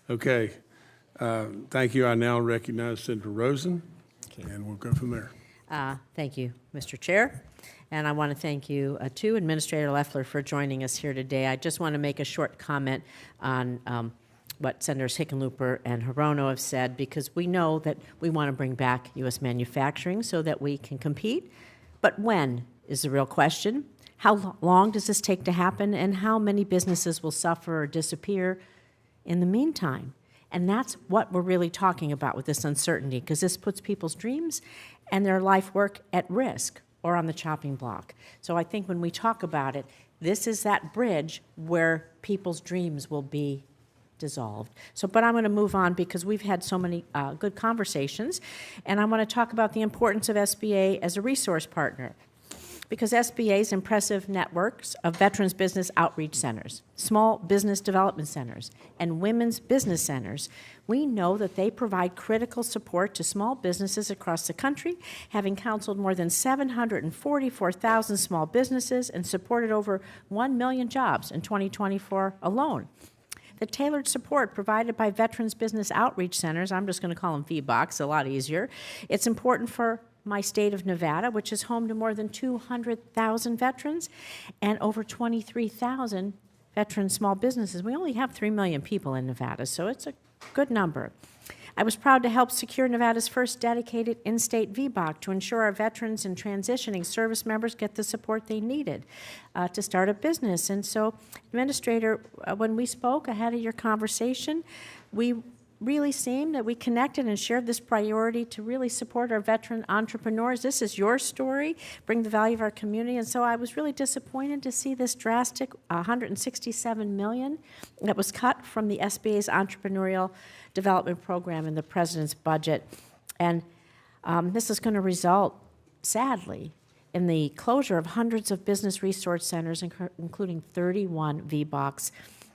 Okay. Thank you. I now recognize Senator Rosen, and we'll go from there. Thank you, Mr. Chair. And I want to thank you, too, Administrator Loeffler, for joining us here today. I just want to make a short comment on what Senators Hickenlooper and Hirono have said, because we know that we want to bring back U.S. manufacturing so that we can compete. But when is the real question? How long does this take to happen, and how many businesses will suffer or disappear in the meantime? And that's what we're really talking about with this uncertainty, because this puts people's dreams and their life work at risk or on the chopping block. So I think when we talk about it, this is that bridge where people's dreams will be dissolved. But I'm going to move on because we've had so many good conversations, and I want to talk about the importance of SBA as a resource partner. Because SBA's impressive networks of Veterans Business Outreach Centers, Small Business Development Centers, and Women's Business Centers, we know that they provide critical support to small businesses across the country, having counseled more than 744,000 small businesses and supported over 1 million jobs in 2024 alone. The tailored support provided by Veterans Business Outreach Centers, I'm just going to call them VBOCs, a lot easier, it's important for my state of Nevada, which is home to more than 200,000 veterans and over 23,000 veteran small businesses. We only have 3 million people in Nevada, so it's a good number. I was proud to help secure Nevada's first dedicated in-state VBOC to ensure our veterans and transitioning service members get the support they needed to start a business. And so, Administrator, when we spoke ahead of your conversation, we really seemed that we connected and shared this priority to really support our veteran entrepreneurs. This is your story, bring the value of our community. And so I was really disappointed to see this drastic $167 million that was cut from the SBA's Entrepreneurial Development Program in the President's budget. And this is going to result, sadly, in the closure of hundreds of business resource centers, including 31 VBOCs.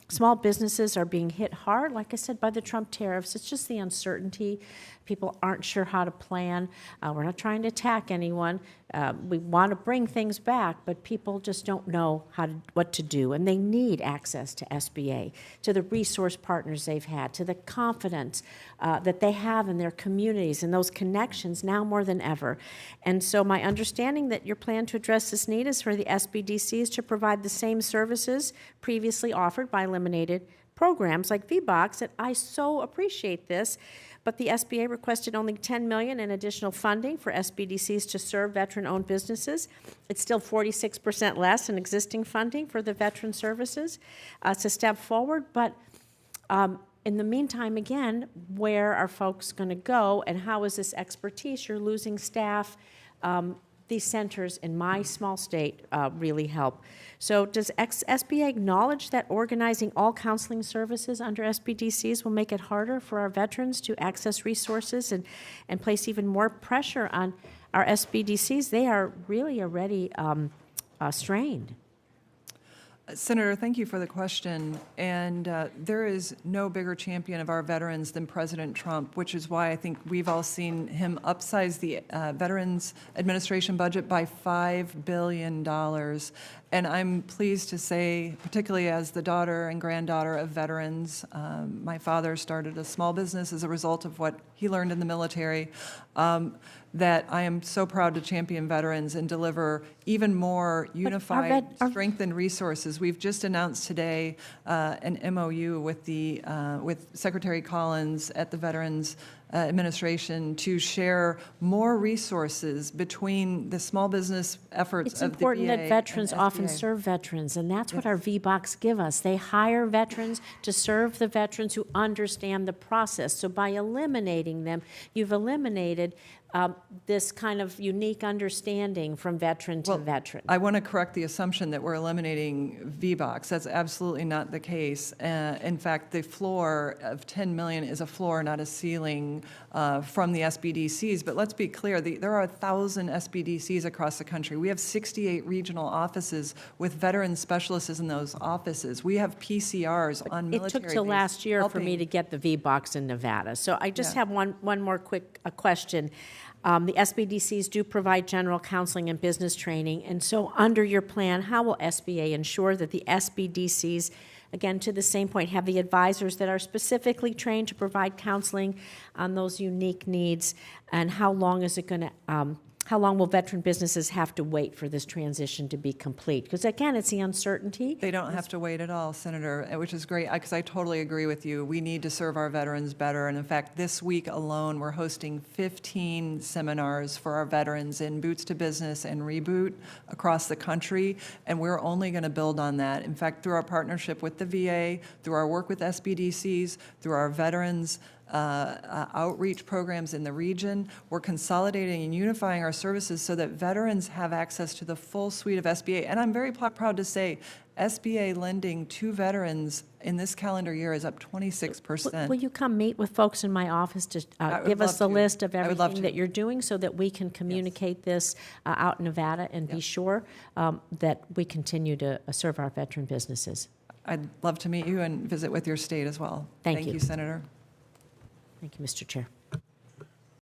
Small businesses are being hit hard, like I said, by the Trump tariffs. It's just the uncertainty. People aren't sure how to plan. We're not trying to attack anyone. We want to bring things back, but people just don't know what to do. And they need access to SBA, to the resource partners they've had, to the confidence that they have in their communities and those connections now more than ever. And so my understanding that your plan to address this need is for the SBDCs to provide the same services previously offered by eliminated programs like VBOCs, and I so appreciate this. But the SBA requested only $10 million in additional funding for SBDCs to serve veteran-owned businesses. It's still 46% less than existing funding for the veteran services. It's a step forward, but in the meantime, again, where are folks going to go, and how is this expertise? You're losing staff. These centers in my small state really help. So does SBA acknowledge that organizing all counseling services under SBDCs will make it harder for our veterans to access resources and place even more pressure on our SBDCs? They are really already strained. Senator, thank you for the question. And there is no bigger champion of our veterans than President Trump, which is why I think we've all seen him upsize the Veterans Administration budget by $5 billion. And I'm pleased to say, particularly as the daughter and granddaughter of veterans, my father started a small business as a result of what he learned in the military, that I am so proud to champion veterans and deliver even more unified, strengthened resources. We've just announced today an MOU with Secretary Collins at the Veterans Administration to share more resources between the small business efforts of the VA. It's important that veterans often serve veterans, and that's what our VBOCs give us. They hire veterans to serve the veterans who understand the process. So by eliminating them, you've eliminated this kind of unique understanding from veteran to veteran. I want to correct the assumption that we're eliminating VBOCs. That's absolutely not the case. In fact, the floor of $10 million is a floor, not a ceiling from the SBDCs. But let's be clear, there are 1,000 SBDCs across the country. We have 68 regional offices with veteran specialists in those offices. We have PCRs on military bases. It took till last year for me to get the VBOCs in Nevada. So I just have one more quick question. The SBDCs do provide general counseling and business training, and so under your plan, how will SBA ensure that the SBDCs again, to the same point, have the advisors that are specifically trained to provide counseling on those unique needs, and how long is it going to, how long will veteran businesses have to wait for this transition to be complete? Because again, it's the uncertainty. They don't have to wait at all, Senator, which is great, because I totally agree with you. We need to serve our veterans better. And in fact, this week alone, we're hosting 15 seminars for our veterans in Boots to Business and Reboot across the country. And we're only going to build on that. In fact, through our partnership with the VA, through our work with SBDCs, through our veterans outreach programs in the region, we're consolidating and unifying our services so that veterans have access to the full suite of SBA. And I'm very proud to say SBA lending to veterans in this calendar year is up 26%. Will you come meet with folks in my office to I would give us love the to. list of I would love everything to. that you're doing so that we can communicate this out in Nevada and be sure that we continue to serve our veteran businesses? I'd love to meet you and visit with your state as well. Thank you. Thank you, Senator. Thank you, Mr. Chair.